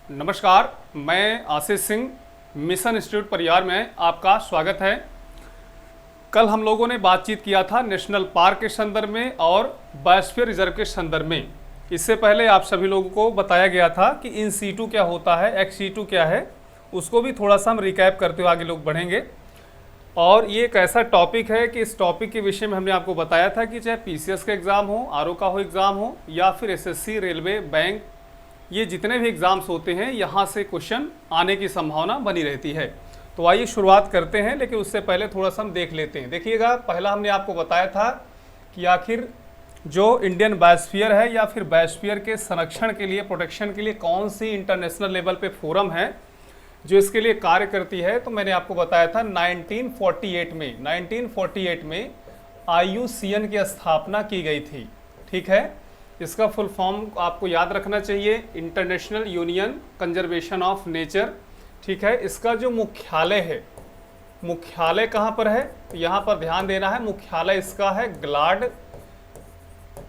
नमस्कार, मैं Ashish Singh, mission institute Pariyar में आपका स्वागत है। कल हम लोगों ने बातचीत किया था नेशनल पार्क के संदर्भ में और बायोस्फीयर रिजर्व के संदर्भ में। इससे पहले आप सभी लोगों को बताया गया था कि इन सीटू क्या होता है, एक्स सीटू क्या है, उसको भी थोड़ा सा हम रिकैप करते हुए आगे लोग बढ़ेंगे। और ये एक ऐसा टॉपिक है कि इस टॉपिक के विषय में हमने आपको बताया था कि चाहे पीसीएस का एग्ज़ाम हो, आरओ का हो एग्ज़ाम हो, या फिर एसएससी, रेलवे, बैंक, ये जितने भी एग्ज़ाम्स होते हैं यहाँ से क्वेश्चन आने की संभावना बनी रहती है। तो आइए शुरुआत करते हैं, लेकिन उससे पहले थोड़ा सा हम देख लेते हैं। देखिएगा, पहला हमने आपको बताया था कि आखिर जो इंडियन बायोस्फीयर है या फिर बायोस्फीयर के संरक्षण के लिए, प्रोटेक्शन के लिए कौन सी इंटरनेशनल लेवल पे फोरम है जो इसके लिए कार्य करती है। तो मैंने आपको बताया था 1948 में IUCN की स्थापना की गई थी। ठीक है, इसका फुल फॉर्म आपको याद रखना चाहिए, international union conservation of nature. ठीक है, इसका जो मुख्यालय है, मुख्यालय कहाँ पर है, तो यहाँ पर ध्यान देना है। मुख्यालय इसका है ग्लाड,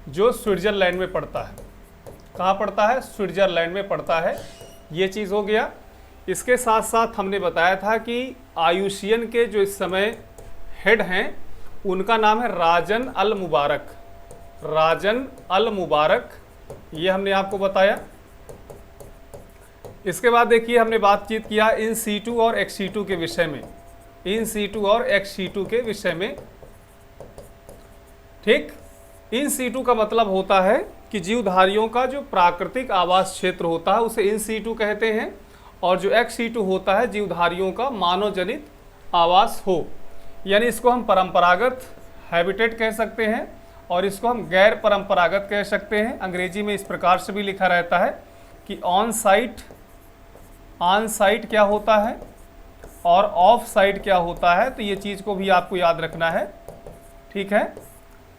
जो स्विट्जरलैंड में पड़ता है। कहाँ पड़ता है? स्विट्जरलैंड में पड़ता है। ये चीज़ हो गया। इसके साथ साथ हमने बताया था कि IUCN के जो इस समय हेड हैं उनका नाम है राजन अल मुबारक। राजन अल मुबारक, ये हमने आपको बताया। इसके बाद देखिए, हमने बातचीत किया इन सीटू और एक्स सीटू के विषय में, इन सीटू और एक्स सीटू के विषय में। ठीक, इन सीटू का मतलब होता है कि जीवधारियों का जो प्राकृतिक आवास क्षेत्र होता है उसे इन सीटू कहते हैं, और जो एक्स सीटू होता है जीवधारियों का मानव जनित आवास हो, यानी इसको हम परंपरागत हैबिटेट कह सकते हैं और इसको हम गैर परंपरागत कह सकते हैं। अंग्रेजी में इस प्रकार से भी लिखा रहता है कि ऑन साइट क्या होता है और ऑफ साइट क्या होता है। तो ये चीज़ को भी आपको याद रखना है। ठीक है,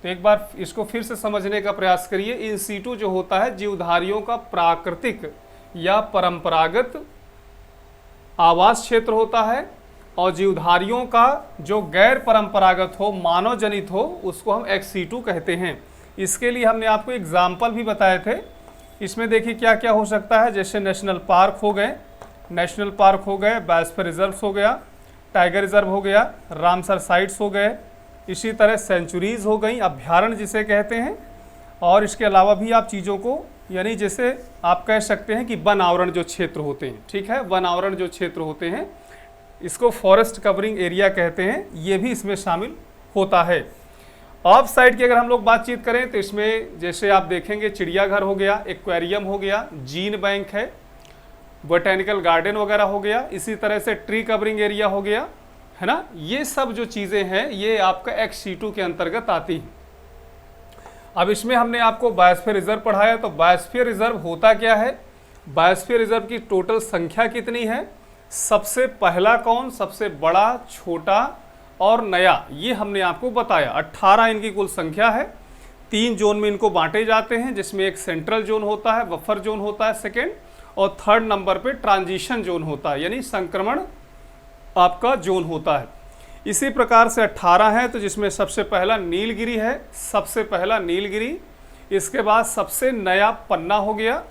तो एक बार इसको फिर से समझने का प्रयास करिए। इन सीटू जो होता है जीवधारियों का प्राकृतिक या परंपरागत आवास क्षेत्र होता है, और जीवधारियों का जो गैर परंपरागत हो, मानव जनित हो, उसको हम एक्स सीटू कहते हैं। इसके लिए हमने आपको एग्जाम्पल भी बताए थे। इसमें देखिए क्या क्या हो सकता है, जैसे नेशनल पार्क हो गए, बायोस्फीयर रिजर्व्स हो गया, टाइगर रिजर्व हो गया, रामसर साइट्स हो गए, इसी तरह सेंचुरीज हो गई, अभ्यारण्य जिसे कहते हैं। और इसके अलावा भी आप चीज़ों को, यानी जैसे आप कह सकते हैं कि वन आवरण जो क्षेत्र होते हैं, ठीक है, वन आवरण जो क्षेत्र होते हैं, इसको फॉरेस्ट कवरिंग एरिया कहते हैं, ये भी इसमें शामिल होता है। ऑफ साइड की अगर हम लोग बातचीत करें तो इसमें जैसे आप देखेंगे चिड़ियाघर हो गया, एक्वेरियम हो गया, जीन बैंक है, बोटेनिकल गार्डन वगैरह हो गया, इसी तरह से ट्री कवरिंग एरिया हो गया, है ना। ये सब जो चीज़ें हैं ये आपका एक्स सीटू के अंतर्गत आती हैं। अब इसमें हमने आपको बायोस्फीयर रिजर्व पढ़ाया, तो बायोस्फीयर रिजर्व होता क्या है, बायोस्फीयर रिजर्व की टोटल संख्या कितनी है, सबसे पहला कौन, सबसे बड़ा, छोटा और नया, ये हमने आपको बताया। 18 इनकी कुल संख्या है। 3 जोन में इनको बांटे जाते हैं, जिसमें एक सेंट्रल जोन होता है, बफर जोन होता है सेकेंड, और थर्ड नंबर पे ट्रांजिशन जोन होता है, यानी संक्रमण आपका जोन होता है। इसी प्रकार से 18 है, तो जिसमें सबसे पहला नीलगिरी है, सबसे पहला नीलगिरी। इसके बाद सबसे नया पन्ना हो गया।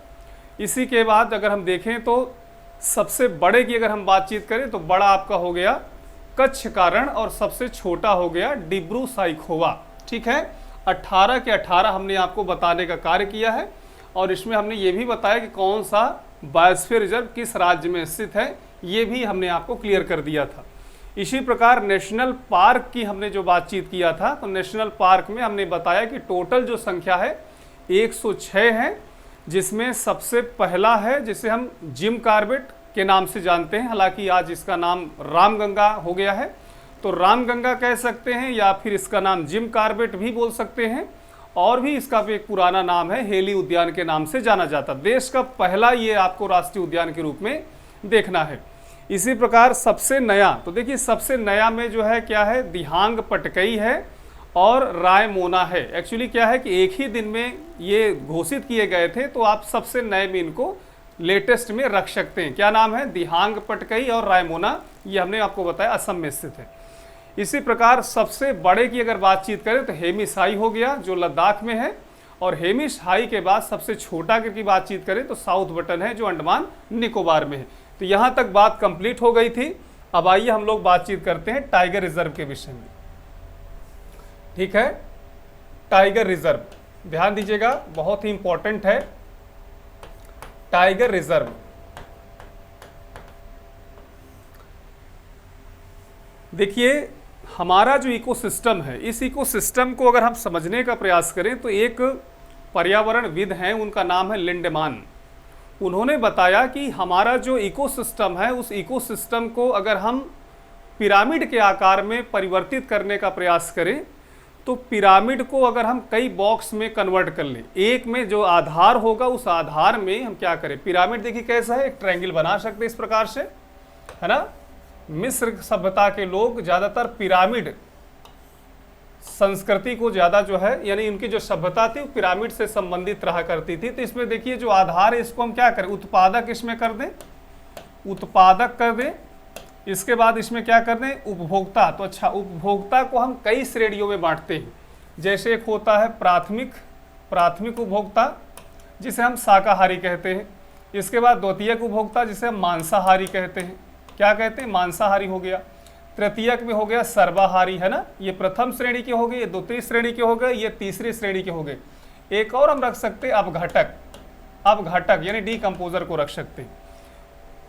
इसी के बाद अगर हम देखें तो सबसे बड़े की अगर हम बातचीत करें तो बड़ा आपका हो गया कच्छ का रण, और सबसे छोटा हो गया डिब्रू साइखोवा। ठीक है, 18 के 18 हमने आपको बताने का कार्य किया है, और इसमें हमने ये भी बताया कि कौन सा बायोस्फीयर रिजर्व किस राज्य में स्थित है, ये भी हमने आपको क्लियर कर दिया था। इसी प्रकार नेशनल पार्क की हमने जो बातचीत किया था, तो नेशनल पार्क में हमने बताया कि टोटल जो संख्या है 106 है, जिसमें सबसे पहला है जिसे हम जिम कॉर्बेट के नाम से जानते हैं, हालांकि आज इसका नाम रामगंगा हो गया है, तो रामगंगा कह सकते हैं, या फिर इसका नाम जिम कॉर्बेट भी बोल सकते हैं, और भी इसका भी एक पुराना नाम है हेली उद्यान के नाम से जाना जाता। देश का पहला ये आपको राष्ट्रीय उद्यान के रूप में देखना है। इसी प्रकार सबसे नया, तो देखिए सबसे नया में जो है क्या है, दिहांग पटकई है और रायमोना है। एक्चुअली क्या है कि एक ही दिन में ये घोषित किए गए थे, तो आप सबसे नए में इनको लेटेस्ट में रख सकते हैं। क्या नाम है, दिहांग पटकई और रायमोना, ये हमने आपको बताया असम में स्थित है। इसी प्रकार सबसे बड़े की अगर बातचीत करें तो हेमिसाई हो गया, जो लद्दाख में है, और हेमिश हाई के बाद सबसे छोटा की बातचीत करें तो साउथ बटन है जो अंडमान निकोबार में है। तो यहाँ तक बात कंप्लीट हो गई थी। अब आइए हम लोग बातचीत करते हैं टाइगर रिजर्व के विषय में। ठीक है, टाइगर रिजर्व ध्यान दीजिएगा, बहुत ही इंपॉर्टेंट है टाइगर रिजर्व। देखिए हमारा जो इकोसिस्टम है, इस इकोसिस्टम को अगर हम समझने का प्रयास करें तो एक पर्यावरणविद हैं, उनका नाम है लिंडमान। उन्होंने बताया कि हमारा जो इकोसिस्टम है उस इकोसिस्टम को अगर हम पिरामिड के आकार में परिवर्तित करने का प्रयास करें तो पिरामिड को अगर हम कई बॉक्स में कन्वर्ट कर लें, एक में जो आधार होगा उस आधार में हम क्या करें, पिरामिड देखिए कैसा है, एक ट्रायंगल बना सकते हैं इस प्रकार से, है ना। मिस्र सभ्यता के लोग ज़्यादातर पिरामिड संस्कृति को ज़्यादा जो है, यानी उनकी जो सभ्यता थी वो पिरामिड से संबंधित रहा करती थी। तो इसमें देखिए जो आधार है इसको हम क्या करें, उत्पादक इसमें कर दें, उत्पादक कर दें। इसके बाद इसमें क्या कर दें, उपभोक्ता। तो अच्छा, उपभोक्ता को हम कई श्रेणियों में बांटते हैं। जैसे एक होता है प्राथमिक उपभोक्ता जिसे हम शाकाहारी कहते हैं। इसके बाद द्वितीयक उपभोक्ता जिसे हम मांसाहारी कहते हैं। क्या कहते हैं, मांसाहारी हो गया। तृतीयक में हो गया सर्वाहारी, है ना, ये प्रथम श्रेणी के हो गए, ये द्वितीय श्रेणी के हो गए, ये तीसरी श्रेणी के हो गए। एक और हम रख सकते हैं अपघटक यानी डीकंपोजर को रख सकते हैं।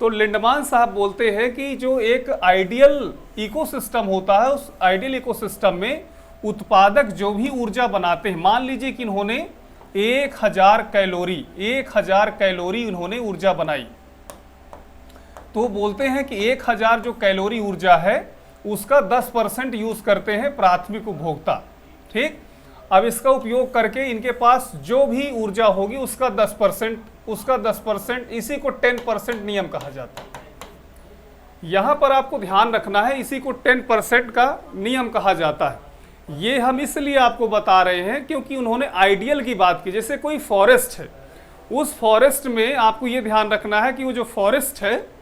तो लिंडमान साहब बोलते हैं कि जो एक आइडियल इकोसिस्टम होता है उस आइडियल इकोसिस्टम में उत्पादक जो भी ऊर्जा बनाते हैं, मान लीजिए कि इन्होंने 1000 कैलोरी इन्होंने ऊर्जा बनाई, तो बोलते हैं कि 1000 जो कैलोरी ऊर्जा है उसका 10% यूज करते हैं प्राथमिक उपभोक्ता। ठीक, अब इसका उपयोग करके इनके पास जो भी ऊर्जा होगी उसका 10%, इसी को 10% नियम कहा जाता है। यहां पर आपको ध्यान रखना है, इसी को 10% का नियम कहा जाता है। ये हम इसलिए आपको बता रहे हैं क्योंकि उन्होंने आइडियल की बात की। जैसे कोई फॉरेस्ट है, उस फॉरेस्ट में आपको ये ध्यान रखना है कि वो जो फॉरेस्ट है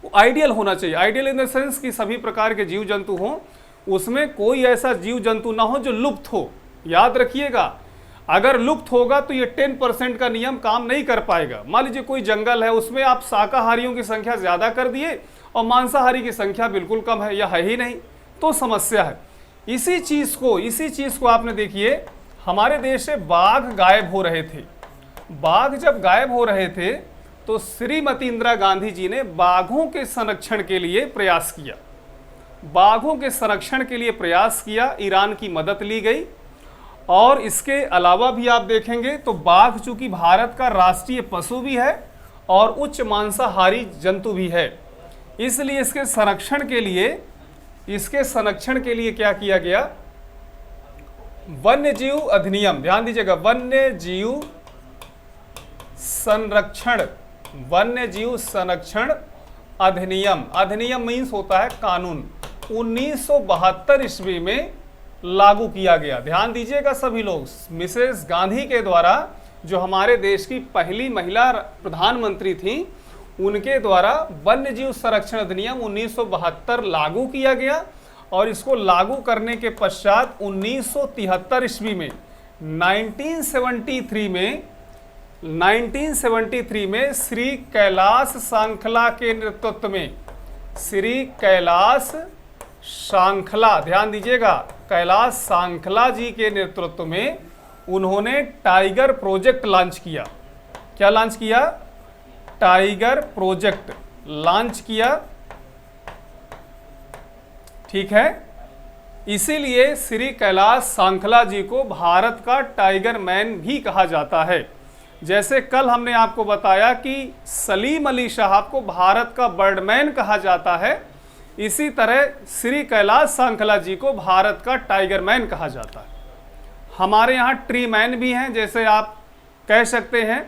वो आइडियल होना चाहिए। आइडियल इन द सेंस कि सभी प्रकार के जीव जंतु हों, उसमें कोई ऐसा जीव जंतु ना हो जो लुप्त हो। याद रखिएगा, अगर लुप्त होगा तो ये 10% का नियम काम नहीं कर पाएगा। मान लीजिए कोई जंगल है, उसमें आप शाकाहारियों की संख्या ज्यादा कर दिए और मांसाहारी की संख्या बिल्कुल कम है या है ही नहीं, तो समस्या है। इसी चीज को आपने देखिए, हमारे देश से बाघ गायब हो रहे थे। बाघ जब गायब हो रहे थे तो श्रीमती इंदिरा गांधी जी ने बाघों के संरक्षण के लिए प्रयास किया। ईरान की मदद ली गई। और इसके अलावा भी आप देखेंगे तो बाघ चूंकि भारत का राष्ट्रीय पशु भी है और उच्च मांसाहारी जंतु भी है, इसलिए इसके संरक्षण के लिए क्या किया गया, वन्य जीव अधिनियम, ध्यान दीजिएगा, वन्य जीव संरक्षण अधिनियम मीन्स होता है कानून, 1972 ईस्वी में लागू किया गया। ध्यान दीजिएगा सभी लोग, मिसेस गांधी के द्वारा, जो हमारे देश की पहली महिला प्रधानमंत्री थी, उनके द्वारा वन्य जीव संरक्षण अधिनियम 1972 लागू किया गया। और इसको लागू करने के पश्चात 1973 ईस्वी में 1973 में श्री कैलाश सांखला के नेतृत्व में, ध्यान दीजिएगा, कैलाश सांखला जी के नेतृत्व में उन्होंने टाइगर प्रोजेक्ट लॉन्च किया। क्या लॉन्च किया, टाइगर प्रोजेक्ट लॉन्च किया। ठीक है, इसीलिए श्री कैलाश सांखला जी को भारत का टाइगर मैन भी कहा जाता है। जैसे कल हमने आपको बताया कि सलीम अली साहब को भारत का बर्डमैन कहा जाता है, इसी तरह श्री कैलाश सांखला जी को भारत का टाइगर मैन कहा जाता है। हमारे यहाँ ट्री मैन भी हैं, जैसे आप कह सकते हैं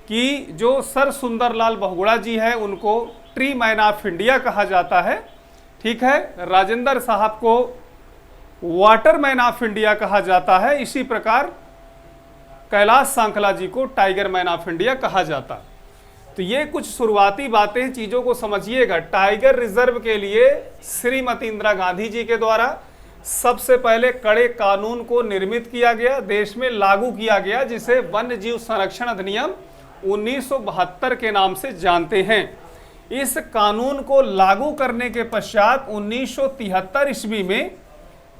कि जो सर सुंदरलाल बहुगुणा जी है उनको ट्री मैन ऑफ इंडिया कहा जाता है। ठीक है, राजेंद्र साहब को वाटर मैन ऑफ इंडिया कहा जाता है। इसी प्रकार कैलाश सांखला जी को टाइगर मैन ऑफ इंडिया कहा जाता है। तो ये कुछ शुरुआती बातें, चीज़ों को समझिएगा। टाइगर रिजर्व के लिए श्रीमती इंदिरा गांधी जी के द्वारा सबसे पहले कड़े कानून को निर्मित किया गया, देश में लागू किया गया, जिसे वन्य जीव संरक्षण अधिनियम 1972 के नाम से जानते हैं। इस कानून को लागू करने के पश्चात 1973 ईस्वी में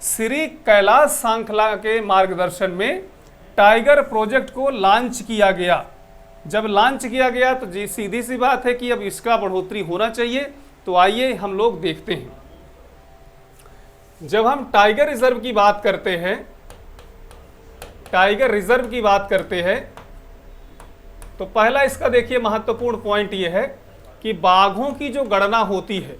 श्री कैलाश सांखला के मार्गदर्शन में टाइगर प्रोजेक्ट को लॉन्च किया गया। जब लॉन्च किया गया तो जी सीधी सी बात है कि अब इसका बढ़ोतरी होना चाहिए। तो आइए हम लोग देखते हैं। जब हम टाइगर रिजर्व की बात करते हैं, टाइगर रिजर्व की बात करते हैं, तो पहला इसका देखिए महत्वपूर्ण पॉइंट यह है कि बाघों की जो गणना होती है,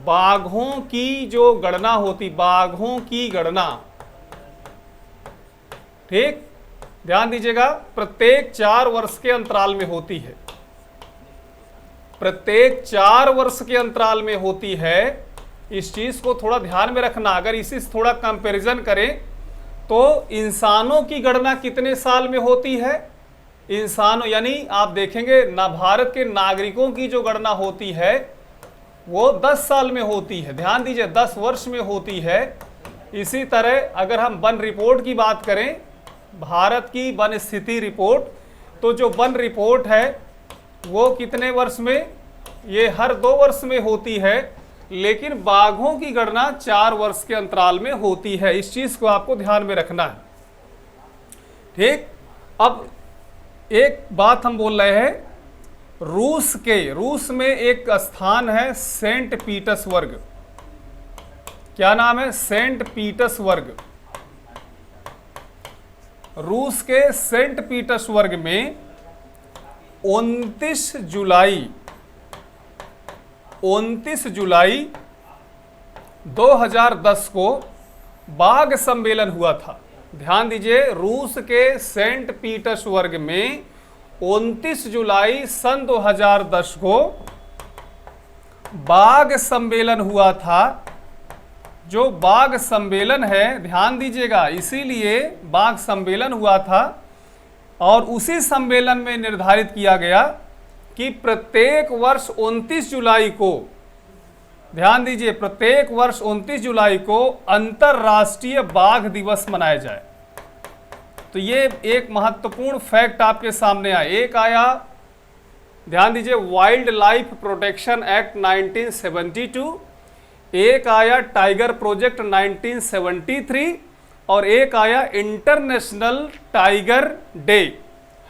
बाघों की जो गणना होती, बाघों की गणना, ठीक, ध्यान दीजिएगा, प्रत्येक 4 वर्ष के अंतराल में होती है। प्रत्येक 4 वर्ष के अंतराल में होती है। इस चीज को थोड़ा ध्यान में रखना। अगर इसी से थोड़ा कंपैरिजन करें तो इंसानों की गणना कितने साल में होती है? इंसानों यानी आप देखेंगे ना, भारत के नागरिकों की जो गणना होती है वो 10 साल में होती है। ध्यान दीजिए, 10 वर्ष में होती है। इसी तरह अगर हम वन रिपोर्ट की बात करें, भारत की वन स्थिति रिपोर्ट, तो जो वन रिपोर्ट है वो कितने वर्ष में? ये हर 2 वर्ष में होती है। लेकिन बाघों की गणना 4 वर्ष के अंतराल में होती है। इस चीज को आपको ध्यान में रखना है, ठीक। अब एक बात हम बोल रहे हैं, रूस में एक स्थान है सेंट पीटर्सबर्ग। क्या नाम है? Saint Petersburg. रूस के सेंट पीटर्सबर्ग में 29 जुलाई 2010 को बाघ सम्मेलन हुआ था। ध्यान दीजिए, रूस के सेंट पीटर्सबर्ग में 29 जुलाई सन 2010 को बाघ सम्मेलन हुआ था। जो बाघ सम्मेलन है, ध्यान दीजिएगा, इसीलिए बाघ सम्मेलन हुआ था। और उसी सम्मेलन में निर्धारित किया गया कि प्रत्येक वर्ष 29 जुलाई को, ध्यान दीजिए, प्रत्येक वर्ष 29 जुलाई को अंतरराष्ट्रीय बाघ दिवस मनाया जाए। तो ये एक महत्वपूर्ण फैक्ट आपके सामने आया। एक आया, ध्यान दीजिए, वाइल्ड लाइफ प्रोटेक्शन एक्ट 1972, एक आया टाइगर प्रोजेक्ट 1973, और एक आया इंटरनेशनल टाइगर डे,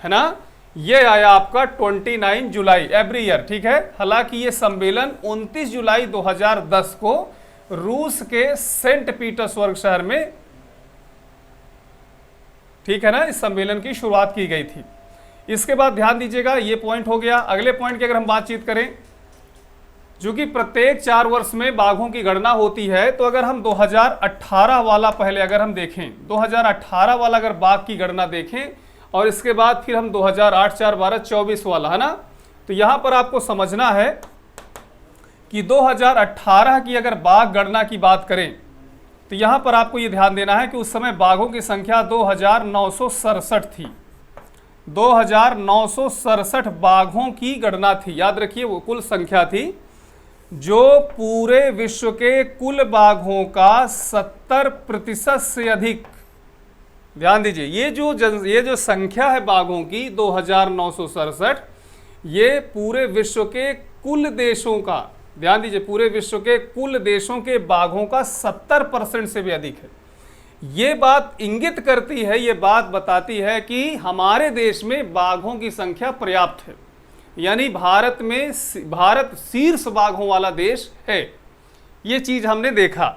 है ना, ये आया आपका 29 जुलाई एवरी ईयर, ठीक है। हालांकि ये सम्मेलन 29 जुलाई 2010 को रूस के सेंट पीटर्सबर्ग शहर में, ठीक है ना, इस सम्मेलन की शुरुआत की गई थी। इसके बाद ध्यान दीजिएगा, ये पॉइंट हो गया। अगले पॉइंट की अगर हम बातचीत करें, जो कि प्रत्येक 4 वर्ष में बाघों की गणना होती है, तो अगर हम 2018 वाला पहले अगर हम देखें, 2018 वाला अगर बाघ की गणना देखें, और इसके बाद फिर हम 2008, 4, 12, 24 वाला, है ना, तो यहां पर आपको समझना है कि 2018 की अगर बाघ गणना की बात करें, तो यहां पर आपको ये ध्यान देना है कि उस समय बाघों की संख्या 2967 थी। 2967 बाघों की गणना थी। याद रखिए, वो कुल संख्या थी, जो पूरे विश्व के कुल बाघों का 70% से अधिक। ध्यान दीजिए, ये जो संख्या है बाघों की 2967, ये पूरे विश्व के कुल देशों का, ध्यान दीजिए, पूरे विश्व के कुल देशों के बाघों का 70% से भी अधिक है। ये बात इंगित करती है, ये बात बताती है कि हमारे देश में बाघों की संख्या पर्याप्त है। यानी भारत शीर्ष बाघों वाला देश है। ये चीज हमने देखा।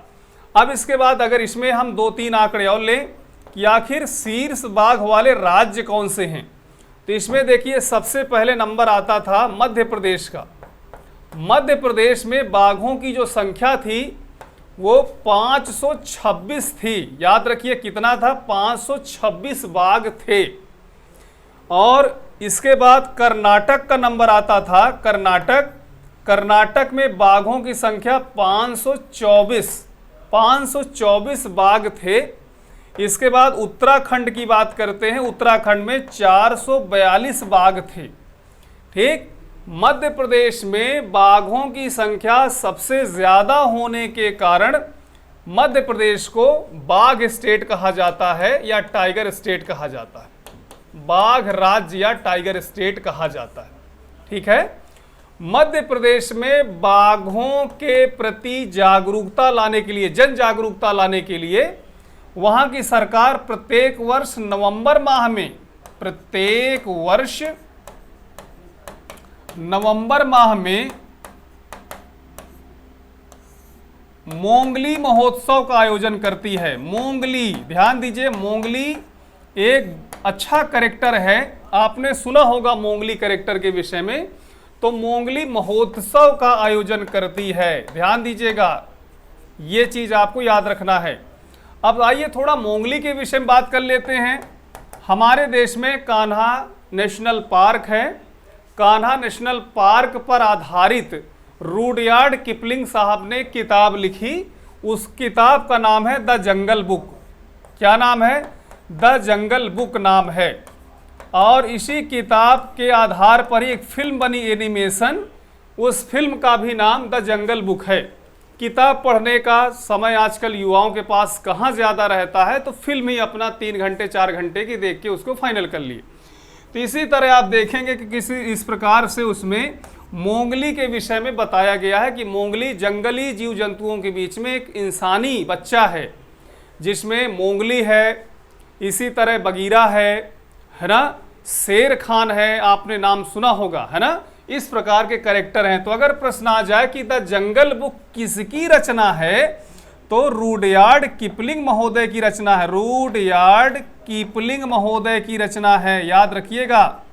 अब इसके बाद अगर इसमें हम 2-3 आंकड़े और लें कि आखिर शीर्ष बाघ वाले राज्य कौन से हैं, तो इसमें देखिए सबसे पहले नंबर आता था मध्य प्रदेश का। मध्य प्रदेश में बाघों की जो संख्या थी वो 526 थी। याद रखिए कितना था? 526 बाघ थे। और इसके बाद कर्नाटक का नंबर आता था। कर्नाटक में बाघों की संख्या 524 बाघ थे। इसके बाद उत्तराखंड की बात करते हैं। उत्तराखंड में 442 बाघ थे। ठीक, मध्य प्रदेश में बाघों की संख्या सबसे ज्यादा होने के कारण मध्य प्रदेश को बाघ स्टेट कहा जाता है या टाइगर स्टेट कहा जाता है, बाघ राज्य या टाइगर स्टेट कहा जाता है। ठीक है, मध्य प्रदेश में बाघों के प्रति जागरूकता लाने के लिए, जन जागरूकता लाने के लिए वहां की सरकार प्रत्येक वर्ष नवंबर माह में, प्रत्येक वर्ष नवंबर माह में मोंगली महोत्सव का आयोजन करती है। मोंगली, ध्यान दीजिए, मोंगली एक अच्छा कैरेक्टर है, आपने सुना होगा मोंगली कैरेक्टर के विषय में। तो मोंगली महोत्सव का आयोजन करती है, ध्यान दीजिएगा, ये चीज आपको याद रखना है। अब आइए थोड़ा मोंगली के विषय में बात कर लेते हैं। हमारे देश में कान्हा नेशनल पार्क है। कान्हा नेशनल पार्क पर आधारित रुडयार्ड किपलिंग साहब ने किताब लिखी। उस किताब का नाम है द जंगल बुक। क्या नाम है? द जंगल बुक नाम है। और इसी किताब के आधार पर एक फिल्म बनी, एनिमेशन, उस फिल्म का भी नाम द जंगल बुक है। किताब पढ़ने का समय आजकल युवाओं के पास कहाँ ज़्यादा रहता है, तो फिल्म ही अपना 3 घंटे 4 घंटे की देख के उसको फाइनल कर लिए। तो इसी तरह आप देखेंगे कि किसी इस प्रकार से उसमें मोंगली के विषय में बताया गया है कि मोंगली जंगली जीव जंतुओं के बीच में एक इंसानी बच्चा है, जिसमें मोंगली है, इसी तरह बगीरा है ना, शेर खान है, आपने नाम सुना होगा, है ना। इस प्रकार के कैरेक्टर हैं। तो अगर प्रश्न आ जाए कि द जंगल बुक किसकी रचना है, तो रुडयार्ड किपलिंग महोदय की रचना है। रुडयार्ड किपलिंग महोदय की रचना है, याद रखिएगा।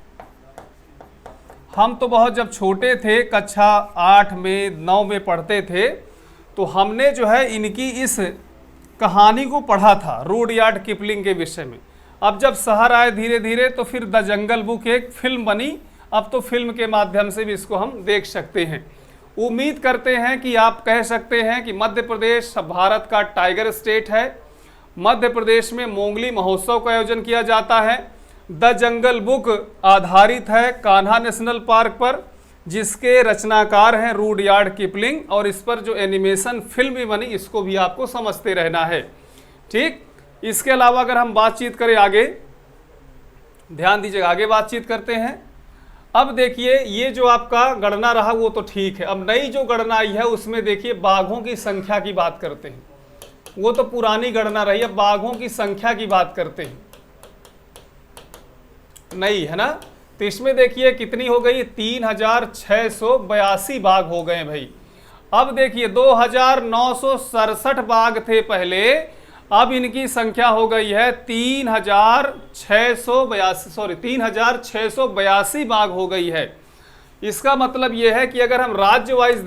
हम तो बहुत जब छोटे थे, कक्षा 8 में 9 में पढ़ते थे, तो हमने जो है इनकी इस कहानी को पढ़ा था, रुडयार्ड किपलिंग के विषय में। अब जब शहर आए धीरे धीरे, तो फिर द जंगल बुक एक फिल्म बनी। अब तो फिल्म के माध्यम से भी इसको हम देख सकते हैं। उम्मीद करते हैं कि आप कह सकते हैं कि मध्य प्रदेश भारत का टाइगर स्टेट है। मध्य प्रदेश में मोंगली महोत्सव का आयोजन किया जाता है। द जंगल बुक आधारित है कान्हा नेशनल पार्क पर, जिसके रचनाकार हैं रुडयार्ड किपलिंग, और इस पर जो एनिमेशन फिल्म भी बनी, इसको भी आपको समझते रहना है। ठीक, इसके अलावा अगर हम बातचीत करें आगे, ध्यान दीजिएगा, आगे बातचीत करते हैं। अब देखिए, ये जो आपका गणना रहा वो तो ठीक है। अब नई जो गणना आई है उसमें देखिए बाघों की संख्या की बात करते हैं। वो तो पुरानी गणना रही, अब बाघों की संख्या की बात करते हैं, नई, है ना। तो इसमें देखिए कितनी हो गई, 3682 बाघ हो गए भाई। अब देखिए 2967 बाघ थे पहले, अब इनकी संख्या हो गई है 3682 बाघ हो गई है। इसका मतलब यह है कि अगर हम राज्य वाइज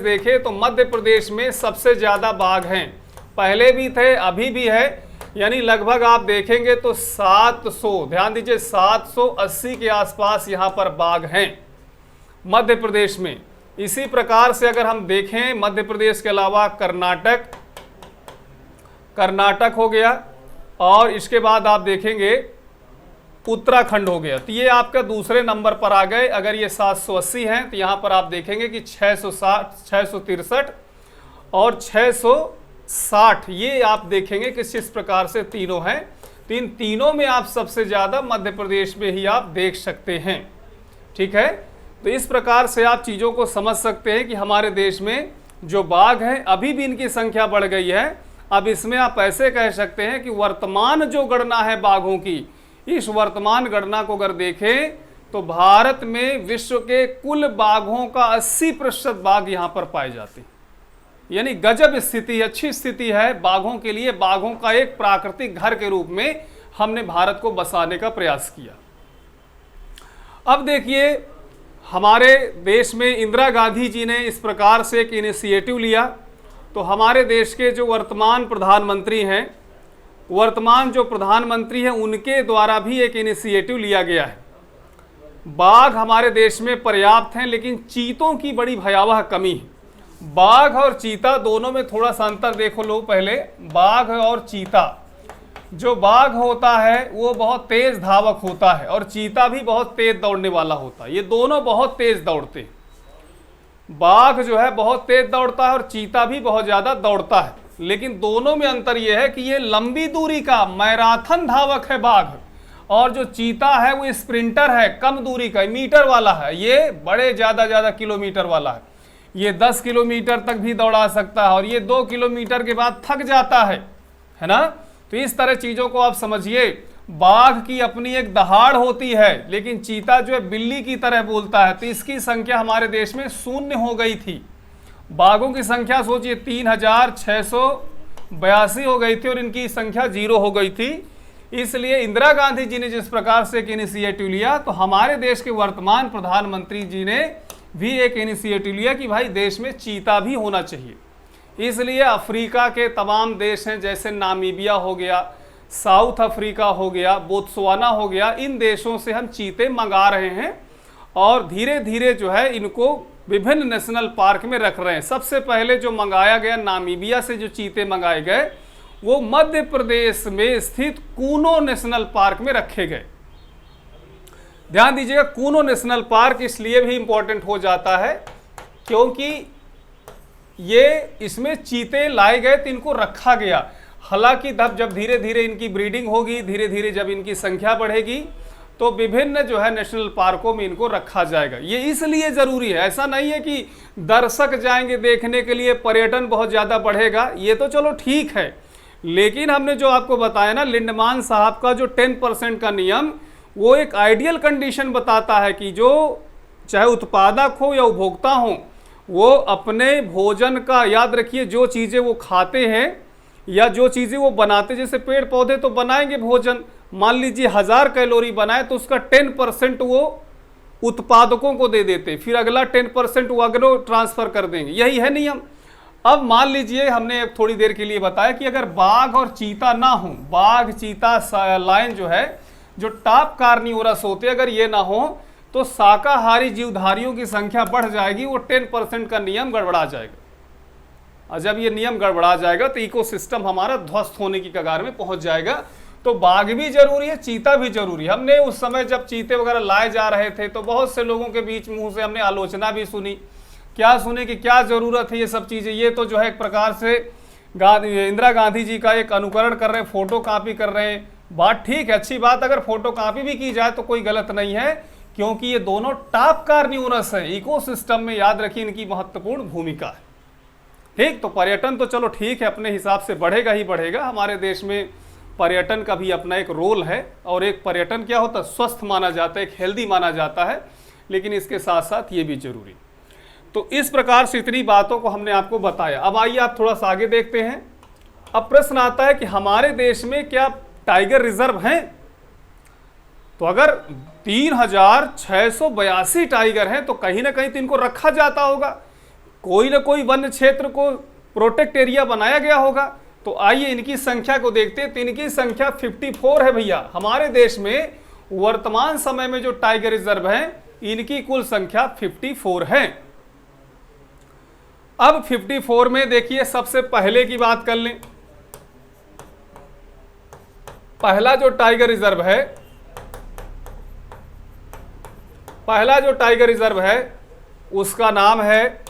देखें तो मध्य प्रदेश में सबसे ज़्यादा बाघ हैं। पहले भी थे, अभी भी है, यानी लगभग आप देखेंगे तो 700, ध्यान दीजिए, 780 के आसपास यहाँ पर बाघ हैं मध्य प्रदेश में। इसी प्रकार से अगर हम देखें मध्य प्रदेश के अलावा कर्नाटक हो गया, और इसके बाद आप देखेंगे उत्तराखंड हो गया। तो ये आपका दूसरे नंबर पर आ गए। अगर ये 780 हैं तो यहाँ पर आप देखेंगे कि 660, 663 और 660, ये आप देखेंगे कि किस प्रकार से तीनों हैं। तो इन तीनों में आप सबसे ज़्यादा मध्य प्रदेश में ही आप देख सकते हैं। ठीक है, तो इस प्रकार से आप चीज़ों को समझ सकते हैं कि हमारे देश में जो बाघ हैं अभी भी इनकी संख्या बढ़ गई है। अब इसमें आप ऐसे कह सकते हैं कि वर्तमान जो गणना है बाघों की, इस वर्तमान गणना को अगर देखें तो भारत में विश्व के कुल बाघों का 80% बाघ यहाँ पर पाए जाते हैं। यानी गजब स्थिति, अच्छी स्थिति है बाघों के लिए। बाघों का एक प्राकृतिक घर के रूप में हमने भारत को बसाने का प्रयास किया। अब देखिए, हमारे देश में इंदिरा गांधी जी ने इस प्रकार से एक इनिशिएटिव लिया। तो हमारे देश के जो वर्तमान प्रधानमंत्री हैं, उनके द्वारा भी एक इनिशिएटिव लिया गया है। बाघ हमारे देश में पर्याप्त हैं, लेकिन चीतों की बड़ी भयावह कमी है। बाघ और चीता दोनों में थोड़ा सा अंतर देखो लो पहले। बाघ और चीता, जो बाघ होता है वो बहुत तेज धावक होता है, और चीता भी बहुत तेज दौड़ने वाला होता है। ये दोनों बहुत तेज दौड़ते हैं। बाघ जो है बहुत तेज दौड़ता है और चीता भी बहुत ज्यादा दौड़ता है, लेकिन दोनों में अंतर यह है कि ये लंबी दूरी का मैराथन धावक है बाघ, और जो चीता है वो स्प्रिंटर है, कम दूरी का मीटर वाला है, ये बड़े ज्यादा किलोमीटर वाला है। ये 10 किलोमीटर तक भी दौड़ा सकता है और ये 2 किलोमीटर के बाद थक जाता है ना। तो इस तरह चीजों को आप समझिए। बाघ की अपनी एक दहाड़ होती है, लेकिन चीता जो है बिल्ली की तरह बोलता है। तो इसकी संख्या हमारे देश में 0 हो गई थी। बाघों की संख्या सोचिए 3682 हो गई थी और इनकी संख्या 0 हो गई थी। इसलिए इंदिरा गांधी जी ने जिस प्रकार से एक इनिशिएटिव लिया, तो हमारे देश के वर्तमान प्रधानमंत्री जी ने भी एक इनिशिएटिव लिया कि भाई देश में चीता भी होना चाहिए। इसलिए अफ्रीका के तमाम देश हैं, जैसे नामीबिया हो गया, साउथ अफ्रीका हो गया, बोत्सवाना हो गया, इन देशों से हम चीते मंगा रहे हैं और धीरे धीरे जो है इनको विभिन्न नेशनल पार्क में रख रहे हैं। सबसे पहले जो मंगाया गया नामीबिया से जो चीते मंगाए गए वो मध्य प्रदेश में स्थित कूनो नेशनल पार्क में रखे गए। ध्यान दीजिएगा, कूनो नेशनल पार्क इसलिए भी इंपॉर्टेंट हो जाता है क्योंकि ये इसमें चीते लाए गए तो इनको रखा गया। हालांकि जब धीरे धीरे इनकी ब्रीडिंग होगी, धीरे धीरे जब इनकी संख्या बढ़ेगी तो विभिन्न जो है नेशनल पार्कों में इनको रखा जाएगा। ये इसलिए जरूरी है, ऐसा नहीं है कि दर्शक जाएंगे देखने के लिए, पर्यटन बहुत ज़्यादा बढ़ेगा, ये तो चलो ठीक है, लेकिन हमने जो आपको बताया ना लिंडमान साहब का जो 10% का नियम, वो एक आइडियल कंडीशन बताता है कि जो चाहे उत्पादक हो या उपभोक्ता हो, वो अपने भोजन का, याद रखिए, जो चीज़ें वो खाते हैं या जो चीज़ें वो बनाते, जैसे पेड़ पौधे तो बनाएंगे भोजन, मान लीजिए 1000 कैलोरी बनाए तो उसका 10% वो उत्पादकों को दे देते, फिर अगला 10% वो अगलो ट्रांसफर कर देंगे, यही है नियम। अब मान लीजिए हमने थोड़ी देर के लिए बताया कि अगर बाघ और चीता ना हो, बाघ चीता लायन जो है, जो टॉप कार्निवोरस होते, अगर ये ना हो तो शाकाहारी जीवधारियों की संख्या बढ़ जाएगी, वो 10% का नियम गड़बड़ा जाएगा। और जब ये नियम गड़बड़ा जाएगा तो इकोसिस्टम हमारा ध्वस्त होने की कगार में पहुंच जाएगा। तो बाघ भी जरूरी है, चीता भी जरूरी है। हमने उस समय जब चीते वगैरह लाए जा रहे थे तो बहुत से लोगों के बीच मुंह से हमने आलोचना भी सुनी, क्या सुने कि क्या जरूरत है ये सब चीजें, ये तो जो है एक प्रकार से इंदिरा गांधी जी का एक अनुकरण कर रहे हैं, फोटो कॉपी कर रहे हैं। बात ठीक है, अच्छी बात, अगर फोटो कॉपी भी की जाए तो कोई गलत नहीं है, क्योंकि ये दोनों टॉप कार्निवोरस है, इकोसिस्टम में याद रखिए इनकी महत्वपूर्ण भूमिका है। ठीक, तो पर्यटन तो चलो ठीक है, अपने हिसाब से बढ़ेगा ही बढ़ेगा। हमारे देश में पर्यटन का भी अपना एक रोल है, और एक पर्यटन क्या होता है, स्वस्थ माना जाता है, एक हेल्दी माना जाता है, लेकिन इसके साथ साथ ये भी जरूरी। तो इस प्रकार से इतनी बातों को हमने आपको बताया। अब आइए आप थोड़ा सा आगे देखते हैं। अब प्रश्न आता है कि हमारे देश में क्या टाइगर रिजर्व हैं? तो अगर 3682 टाइगर हैं तो कहीं ना कहीं तो इनको रखा जाता होगा, कोई ना कोई वन्य क्षेत्र को प्रोटेक्ट एरिया बनाया गया होगा। तो आइए इनकी संख्या को देखते हैं। तो इनकी संख्या 54 है भैया। हमारे देश में वर्तमान समय में जो टाइगर रिजर्व हैं, इनकी कुल संख्या 54 है। अब 54 में देखिए, सबसे पहले की बात कर लें। पहला जो टाइगर रिजर्व है, पहला जो टाइगर रिजर्व है उसका नाम है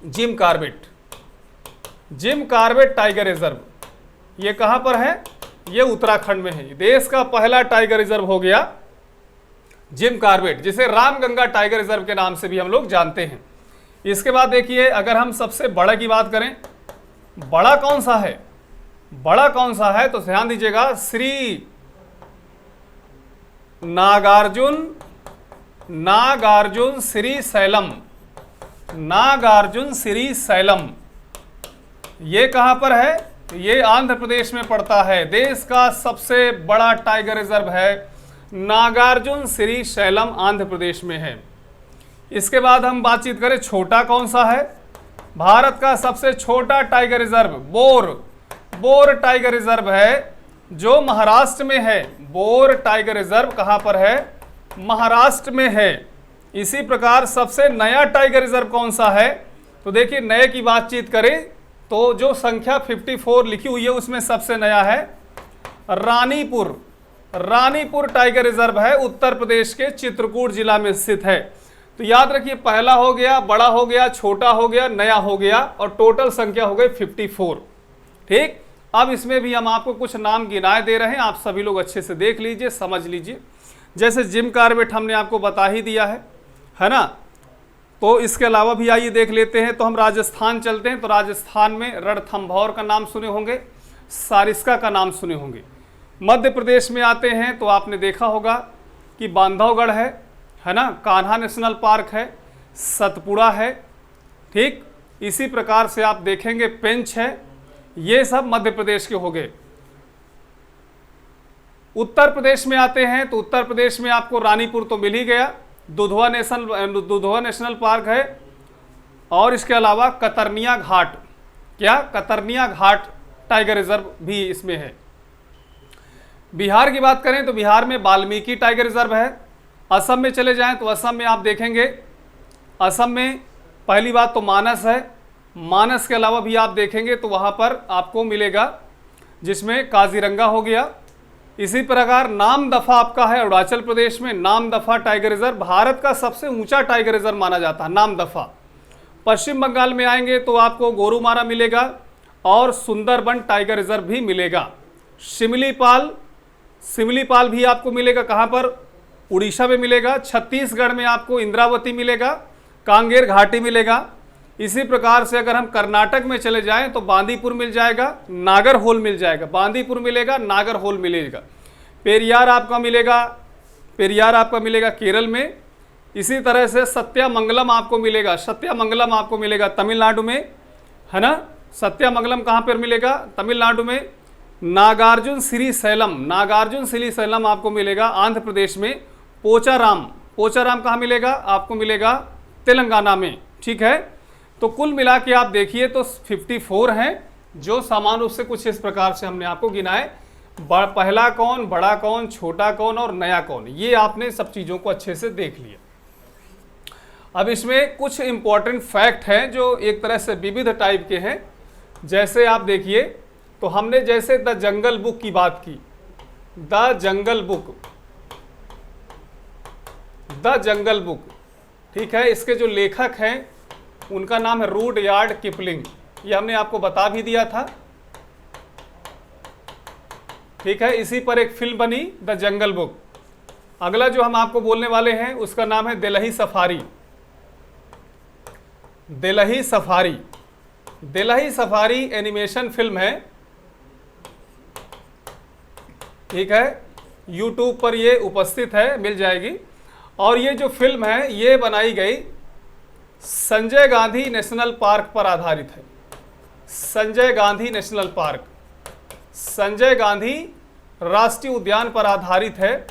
Jim Corbett. Jim Corbett tiger reserve, ये कहां पर है? ये उत्तराखंड में है। देश का पहला टाइगर रिजर्व हो गया जिम कॉर्बेट, जिसे रामगंगा टाइगर रिजर्व के नाम से भी हम लोग जानते हैं। इसके बाद देखिए, अगर हम सबसे बड़ा की बात करें, बड़ा कौन सा है? बड़ा कौन सा है? तो ध्यान दीजिएगा, श्री नागार्जुन श्री सैलम, नागार्जुन श्री सैलम, ये कहां पर है? ये आंध्र प्रदेश में पड़ता है। देश का सबसे बड़ा टाइगर रिजर्व है नागार्जुन श्री सैलम, आंध्र प्रदेश में है। इसके बाद हम बातचीत करें, छोटा कौन सा है? भारत का सबसे छोटा tiger reserve bore tiger reserve है, जो महाराष्ट्र में है। बोर टाइगर रिजर्व कहां पर है? महाराष्ट्र में है। इसी प्रकार सबसे नया टाइगर रिजर्व कौन सा है? तो देखिए, नए की बातचीत करें तो जो संख्या 54 लिखी हुई है उसमें सबसे नया है रानीपुर टाइगर रिजर्व है, उत्तर प्रदेश के चित्रकूट जिला में स्थित है। तो याद रखिए, पहला हो गया, बड़ा हो गया, छोटा हो गया, नया हो गया, और टोटल संख्या हो गई 54। ठीक, अब इसमें भी हम आपको कुछ नाम गिनाए दे रहे हैं, आप सभी लोग अच्छे से देख लीजिए, समझ लीजिए। जैसे जिम कॉर्बेट हमने आपको बता ही दिया है ना। तो इसके अलावा भी आइए देख लेते हैं। तो हम राजस्थान चलते हैं। तो राजस्थान में रणथंभौर का नाम सुने होंगे, सारिस्का का नाम सुने होंगे। मध्य प्रदेश में आते हैं तो आपने देखा होगा कि बांधवगढ़ है ना, कान्हा नेशनल पार्क है, सतपुड़ा है। ठीक, इसी प्रकार से आप देखेंगे पेंच है। ये सब मध्य प्रदेश के हो गए। उत्तर प्रदेश में आते हैं तो उत्तर प्रदेश में आपको रानीपुर तो मिल ही गया, दुधवा नेशनल पार्क है, और इसके अलावा कतरनिया घाट, क्या कतरनिया घाट टाइगर रिजर्व भी इसमें है। बिहार की बात करें तो बिहार में वाल्मीकि टाइगर रिजर्व है। असम में चले जाएं तो असम में आप देखेंगे, असम में पहली बात तो मानस है। मानस के अलावा भी आप देखेंगे तो वहाँ पर आपको मिलेगा, जिसमें काजीरंगा हो गया। इसी प्रकार नामदफा आपका है अरुणाचल प्रदेश में, नामदफा टाइगर रिजर्व भारत का सबसे ऊंचा टाइगर रिजर्व माना जाता है, नामदफा। पश्चिम बंगाल में आएंगे तो आपको गोरुमारा मिलेगा और सुंदरबन टाइगर रिजर्व भी मिलेगा। सिमलीपाल भी आपको मिलेगा, कहाँ पर, उड़ीसा में मिलेगा। छत्तीसगढ़ में आपको इंद्रावती मिलेगा, कांगेर घाटी मिलेगा। इसी प्रकार से अगर हम कर्नाटक में चले जाएं तो बांदीपुर मिल जाएगा, नागरहोल मिल जाएगा, बांदीपुर मिलेगा, नागरहोल मिलेगा। पेरियार आपका मिलेगा केरल में। इसी तरह से सत्यामंगलम आपको मिलेगा तमिलनाडु में, है ना। सत्यामंगलम कहाँ पर मिलेगा, तमिलनाडु में। नागार्जुन श्री सैलम आपको मिलेगा आंध्र प्रदेश में। पोचाराम कहाँ मिलेगा, आपको मिलेगा तेलंगाना में। ठीक है, तो कुल मिला के आप देखिए तो 54 हैं, जो समान रूप से कुछ इस प्रकार से हमने आपको गिनाए। पहला कौन, बड़ा कौन, छोटा कौन और नया कौन, ये आपने सब चीज़ों को अच्छे से देख लिया। अब इसमें कुछ इंपॉर्टेंट फैक्ट हैं जो एक तरह से विविध टाइप के हैं। जैसे आप देखिए, तो हमने जैसे द जंगल बुक की बात की, द जंगल बुक, ठीक है, इसके जो लेखक हैं उनका नाम है रुडयार्ड किपलिंग, ये हमने आपको बता भी दिया था। ठीक है, इसी पर एक फिल्म बनी द जंगल बुक। अगला जो हम आपको बोलने वाले हैं उसका नाम है दिल्लही सफारी एनिमेशन फिल्म है। ठीक है, यूट्यूब पर ये उपस्थित है, मिल जाएगी। और ये जो फिल्म है ये बनाई गई संजय गांधी नेशनल पार्क पर आधारित है। संजय गांधी राष्ट्रीय उद्यान पर आधारित है।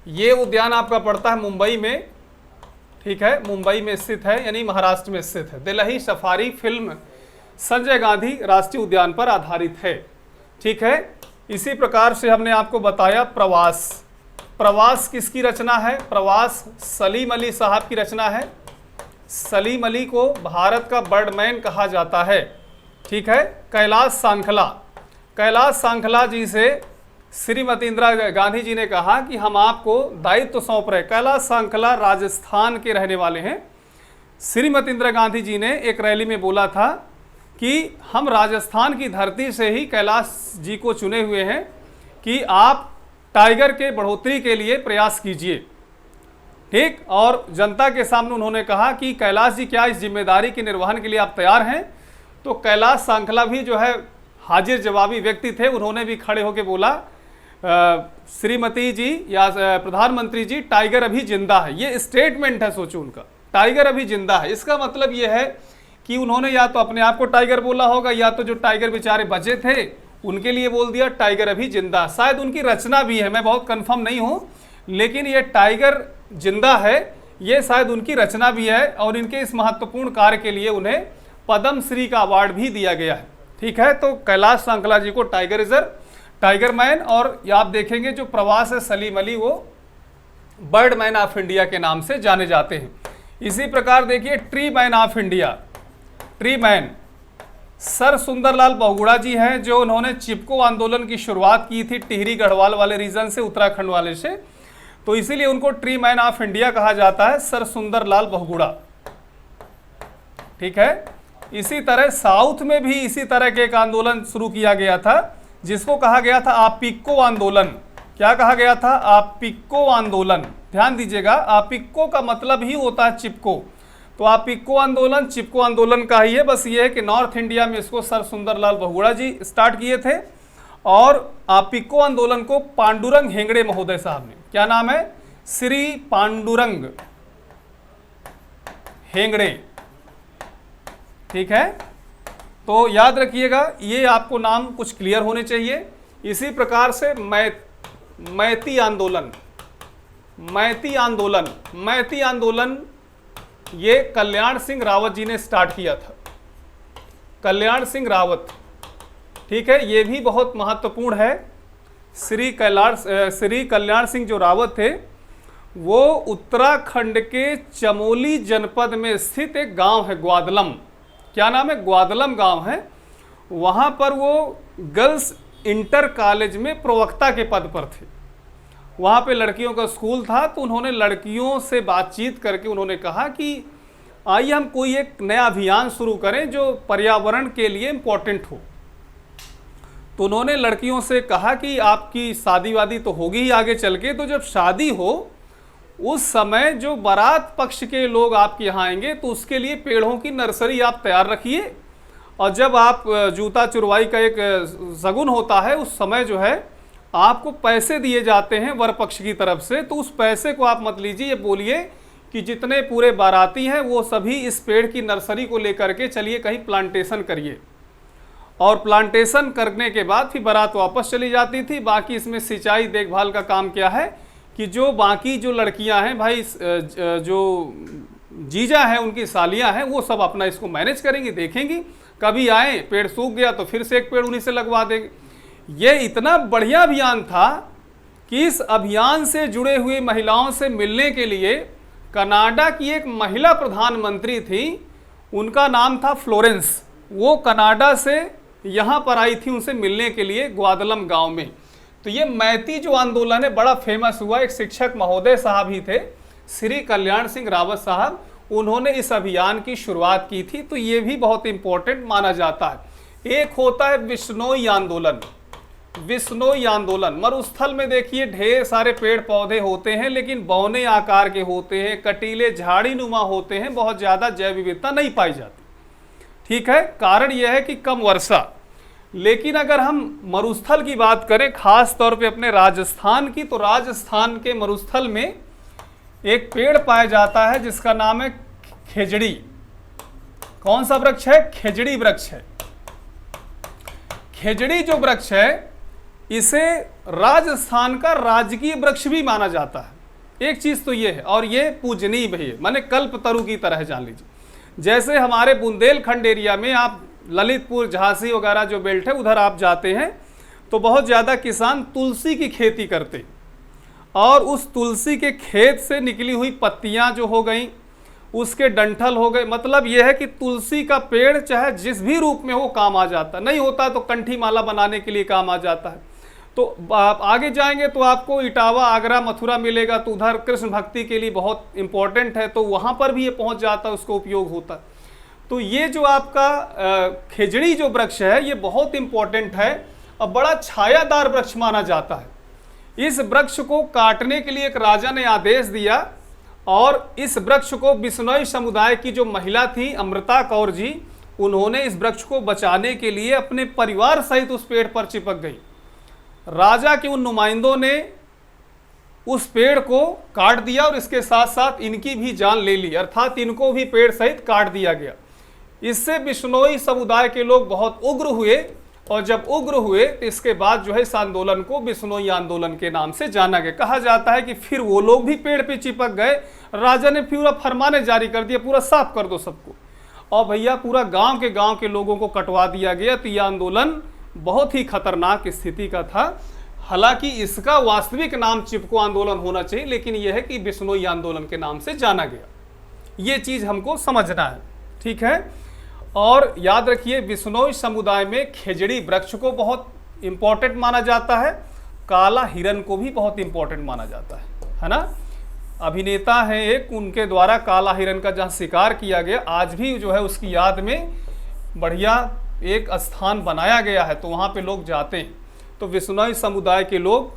ये उद्यान आपका पड़ता है मुंबई में। ठीक है, मुंबई में स्थित है, यानी महाराष्ट्र में स्थित है। दिल्लही सफारी फिल्म संजय गांधी राष्ट्रीय उद्यान पर आधारित है। ठीक है, इसी प्रकार से हमने आपको बताया प्रवास किसकी रचना है, प्रवास सलीम अली साहब की रचना है। सलीम अली को भारत का बर्डमैन कहा जाता है। ठीक है, कैलाश सांखला जी से श्रीमती इंदिरा गांधी जी ने कहा कि हम आपको दायित्व सौंप रहे। कैलाश सांखला राजस्थान के रहने वाले हैं। श्रीमती इंदिरा गांधी जी ने एक रैली में बोला था कि हम राजस्थान की धरती से ही कैलाश जी को चुने हुए हैं कि आप टाइगर के बढ़ोतरी के लिए प्रयास कीजिए। ठीक, और जनता के सामने उन्होंने कहा कि कैलाश जी क्या इस जिम्मेदारी के निर्वहन के लिए आप तैयार हैं। तो कैलाश सांखला भी जो है हाजिर जवाबी व्यक्ति थे, उन्होंने भी खड़े होकर बोला, श्रीमती जी या प्रधानमंत्री जी, टाइगर अभी जिंदा है। ये स्टेटमेंट है, सोचो उनका, टाइगर अभी जिंदा है। इसका मतलब ये है कि उन्होंने या तो अपने आप को टाइगर बोला होगा, या तो जो टाइगर बेचारे बचे थे उनके लिए बोल दिया टाइगर अभी जिंदा। शायद उनकी रचना भी है, मैं बहुत कंफर्म नहीं हूं, लेकिन ये टाइगर जिंदा है, ये शायद उनकी रचना भी है। और इनके इस महत्वपूर्ण कार्य के लिए उन्हें पद्म श्री का अवार्ड भी दिया गया है। ठीक है, तो कैलाश सांखला जी को टाइगर रिजर्व, टाइगर मैन, और आप देखेंगे जो प्रवास है सलीम अली, वो बर्ड मैन ऑफ इंडिया के नाम से जाने जाते हैं। इसी प्रकार देखिए tree man of India, tree man sir Sundarlal Bahuguna ji हैं, जो उन्होंने चिपको आंदोलन की शुरुआत की थी टिहरी गढ़वाल वाले रीजन से, उत्तराखंड वाले से। तो इसीलिए उनको ट्री मैन ऑफ इंडिया कहा जाता है, सर सुंदरलाल बहुगुणा। ठीक है। इसी तरह साउथ में भी इसी तरह के एक आंदोलन शुरू किया गया था जिसको कहा गया था आपिक्को आंदोलन। क्या कहा गया था? आपिक्को आंदोलन। ध्यान दीजिएगा, आपिक्को का मतलब ही होता है चिपको। तो आपिक्को आंदोलन चिपको आंदोलन का ही है, बस ये है कि नॉर्थ इंडिया में इसको सर सुंदरलाल बहुगुणा जी स्टार्ट किए थे। और आपिक्को आंदोलन को पांडुरंग हेगड़े महोदय साहब ने, क्या नाम है? श्री पांडुरंग हेगड़े। ठीक है, तो याद रखिएगा, ये आपको नाम कुछ क्लियर होने चाहिए। इसी प्रकार से मैती आंदोलन, मैती आंदोलन, मैती आंदोलन ये कल्याण सिंह रावत जी ने स्टार्ट किया था, कल्याण सिंह रावत। ठीक है, ये भी बहुत महत्वपूर्ण है। श्री कल्याण सिंह जो रावत थे वो उत्तराखंड के चमोली जनपद में स्थित एक गांव है ग्वादलम। क्या नाम है? ग्वादलम गांव है। वहां पर वो गर्ल्स इंटर कॉलेज में प्रवक्ता के पद पर थे। वहाँ पे लड़कियों का स्कूल था, तो उन्होंने लड़कियों से बातचीत करके उन्होंने कहा कि आइए हम कोई एक नया अभियान शुरू करें जो पर्यावरण के लिए इम्पोर्टेंट हो। तो उन्होंने लड़कियों से कहा कि आपकी शादी वादी तो होगी ही आगे चल के, तो जब शादी हो उस समय जो बारात पक्ष के लोग आपके यहाँ आएंगे तो उसके लिए पेड़ों की नर्सरी आप तैयार रखिए। और जब आप जूता चुरवाई का एक शगुन होता है उस समय जो है आपको पैसे दिए जाते हैं वर पक्ष की तरफ से, तो उस पैसे को आप मत लीजिए, ये बोलिए कि जितने पूरे बाराती हैं वो सभी इस पेड़ की नर्सरी को लेकर के चलिए कहीं प्लांटेशन करिए। और प्लांटेशन करने के बाद फिर बारात वापस चली जाती थी। बाकी इसमें सिंचाई देखभाल का काम क्या है कि जो बाकी जो लड़कियां हैं भाई, जो जीजा हैं उनकी सालियां हैं, वो सब अपना इसको मैनेज करेंगी, देखेंगी। कभी आए पेड़ सूख गया तो फिर से एक पेड़ उन्हीं से लगवा देंगे। ये इतना बढ़िया अभियान था कि इस अभियान से जुड़े हुए महिलाओं से मिलने के लिए कनाडा की एक महिला प्रधानमंत्री थी, उनका नाम था फ्लोरेंस। वो कनाडा से यहाँ पर आई थी उनसे मिलने के लिए ग्वादलम गांव में। तो ये मैती जो आंदोलन है बड़ा फेमस हुआ। एक शिक्षक महोदय साहब ही थे, श्री कल्याण सिंह रावत साहब, उन्होंने इस अभियान की शुरुआत की थी। तो ये भी बहुत इंपॉर्टेंट माना जाता है। एक होता है बिश्नोई आंदोलन। बिश्नोई आंदोलन, मरुस्थल में देखिए ढेर सारे पेड़ पौधे होते हैं लेकिन बौने आकार के होते हैं, कटीले झाड़ी नुमा होते हैं, बहुत ज़्यादा जैव विविधता नहीं पाई जाती। ठीक है, कारण यह है कि कम वर्षा। लेकिन अगर हम मरुस्थल की बात करें, खास तौर पे अपने राजस्थान की, तो राजस्थान के मरुस्थल में एक पेड़ पाया जाता है जिसका नाम है खेजड़ी। कौन सा वृक्ष है? खेजड़ी वृक्ष है। खेजड़ी जो वृक्ष है इसे राजस्थान का राजकीय वृक्ष भी माना जाता है। एक चीज तो ये है, और ये पूजनीय भी है, माने कल्पतरु की तरह जान लीजिए। जैसे हमारे बुंदेलखंड एरिया में, आप ललितपुर झांसी वगैरह जो बेल्ट है उधर आप जाते हैं तो बहुत ज़्यादा किसान तुलसी की खेती करते, और उस तुलसी के खेत से निकली हुई पत्तियां जो हो गई, उसके डंठल हो गए। मतलब यह है कि तुलसी का पेड़ चाहे जिस भी रूप में हो काम आ जाता, नहीं होता तो कंठी माला बनाने के लिए काम आ जाता है। तो आप आगे जाएंगे तो आपको इटावा, आगरा, मथुरा मिलेगा, तो उधर कृष्ण भक्ति के लिए बहुत इंपॉर्टेंट है, तो वहाँ पर भी ये पहुँच जाता है, उसको उपयोग होता है। तो ये जो आपका खेजड़ी जो वृक्ष है ये बहुत इंपॉर्टेंट है और बड़ा छायादार वृक्ष माना जाता है। इस वृक्ष को काटने के लिए एक राजा ने आदेश दिया, और इस वृक्ष को बिश्नोई समुदाय की जो महिला थी अमृता कौर जी, उन्होंने इस वृक्ष को बचाने के लिए अपने परिवार सहित उस पेड़ पर चिपक गई। राजा के उन नुमाइंदों ने उस पेड़ को काट दिया और इसके साथ साथ इनकी भी जान ले ली, अर्थात इनको भी पेड़ सहित काट दिया गया। इससे बिश्नोई समुदाय के लोग बहुत उग्र हुए, और जब उग्र हुए तो इसके बाद जो है इस आंदोलन को बिश्नोई आंदोलन के नाम से जाना गया। कहा जाता है कि फिर वो लोग भी पेड़ पे चिपक गए, राजा ने पूरा फरमाने जारी कर दिया, पूरा साफ कर दो सबको, और भैया पूरा गांव के लोगों को कटवा दिया गया। तो यह आंदोलन बहुत ही खतरनाक स्थिति का था। हालांकि इसका वास्तविक नाम चिपको आंदोलन होना चाहिए, लेकिन यह है कि बिश्नोई आंदोलन के नाम से जाना गया। ये चीज़ हमको समझना है, ठीक है। और याद रखिए बिश्नोई समुदाय में खेजड़ी वृक्ष को बहुत इंपॉर्टेंट माना जाता है, काला हिरन को भी बहुत इंपॉर्टेंट माना जाता है। है ना, अभिनेता हैं एक, उनके द्वारा काला हिरन का जहाँ शिकार किया गया, आज भी जो है उसकी याद में बढ़िया एक स्थान बनाया गया है, तो वहाँ पे लोग जाते हैं। तो विश्नोई समुदाय के लोग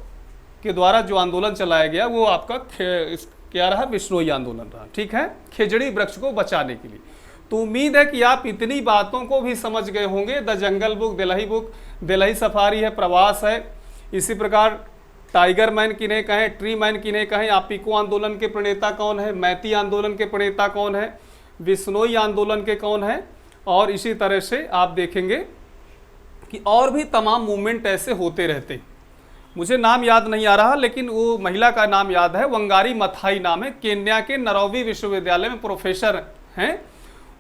के द्वारा जो आंदोलन चलाया गया वो आपका क्या रहा, विश्नोई आंदोलन रहा, ठीक है, खेजड़ी वृक्ष को बचाने के लिए। तो उम्मीद है कि आप इतनी बातों को भी समझ गए होंगे। The jungle book, Delhi safari है, प्रवास है, इसी प्रकार टाइगर मैन किन्हें कहें, ट्री मैन किन्हें कहें, आपिको आंदोलन के प्रणेता कौन है, मैती आंदोलन के प्रणेता कौन है, विश्नोई आंदोलन के कौन है, और इसी तरह से आप देखेंगे कि और भी तमाम मूवमेंट ऐसे होते रहते हैं। मुझे नाम याद नहीं आ रहा, लेकिन वो महिला का नाम याद है, वंगारी मथाई नाम है, केन्या के नरोवी विश्वविद्यालय में प्रोफेसर हैं।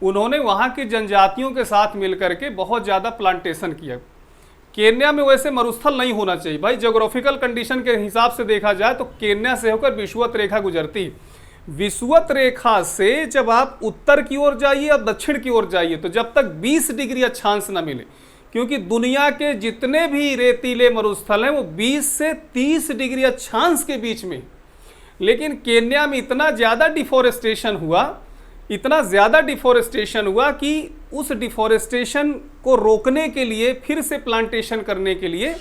उन्होंने वहाँ की जनजातियों के साथ मिलकर के बहुत ज़्यादा प्लांटेशन किया। केन्या में वैसे मरुस्थल नहीं होना चाहिए भाई, ज्योग्राफिकल कंडीशन के हिसाब से देखा जाए तो केन्या से होकर विषुवत रेखा गुजरती। विषुवत रेखा से जब आप उत्तर की ओर जाइए और दक्षिण की ओर जाइए, तो जब तक 20 डिग्री अक्षांश न मिले, क्योंकि दुनिया के जितने भी रेतीले मरुस्थल हैं वो 20 से 30 डिग्री अक्षांश के बीच में, लेकिन केन्या में इतना ज़्यादा डिफोरेस्टेशन हुआ कि उस डिफोरेस्टेशन को रोकने के लिए, फिर से प्लांटेशन करने के लिए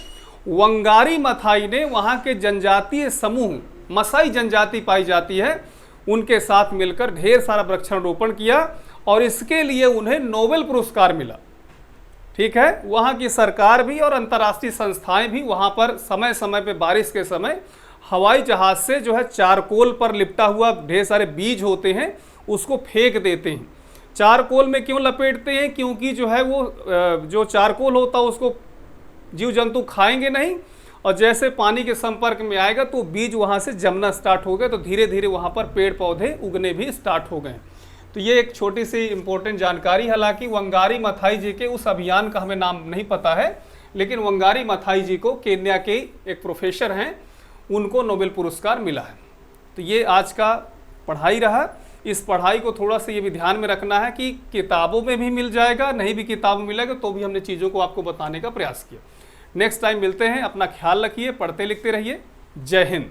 वंगारी मथाई ने वहाँ के जनजातीय समूह, मसाई जनजाति पाई जाती है, उनके साथ मिलकर ढेर सारा वृक्षारोपण किया और इसके लिए उन्हें नोबेल पुरस्कार मिला। ठीक है, वहाँ की सरकार भी और अंतर्राष्ट्रीय संस्थाएं भी वहाँ पर समय समय पे बारिश के समय हवाई जहाज से जो है चारकोल पर लिपटा हुआ ढेर सारे बीज होते हैं उसको फेंक देते हैं। चारकोल में क्यों लपेटते हैं? क्योंकि जो है वो जो चारकोल होता है उसको जीव जंतु खाएंगे नहीं, और जैसे पानी के संपर्क में आएगा तो बीज वहाँ से जमना स्टार्ट हो गए, तो धीरे धीरे वहाँ पर पेड़ पौधे उगने भी स्टार्ट हो गए। तो ये एक छोटी सी इम्पोर्टेंट जानकारी। हालांकि वंगारी मथाई जी के उस अभियान का हमें नाम नहीं पता है, लेकिन वंगारी मथाई जी को केन्या के एक प्रोफेसर हैं, उनको नोबेल पुरस्कार मिला है। तो ये आज का पढ़ाई रहा। इस पढ़ाई को थोड़ा सा ये भी ध्यान में रखना है कि किताबों में भी मिल जाएगा, नहीं भी किताबों में मिलेगा तो भी हमने चीज़ों को आपको बताने का प्रयास किया। नेक्स्ट टाइम मिलते हैं, अपना ख्याल रखिए, पढ़ते लिखते रहिए। जय हिंद।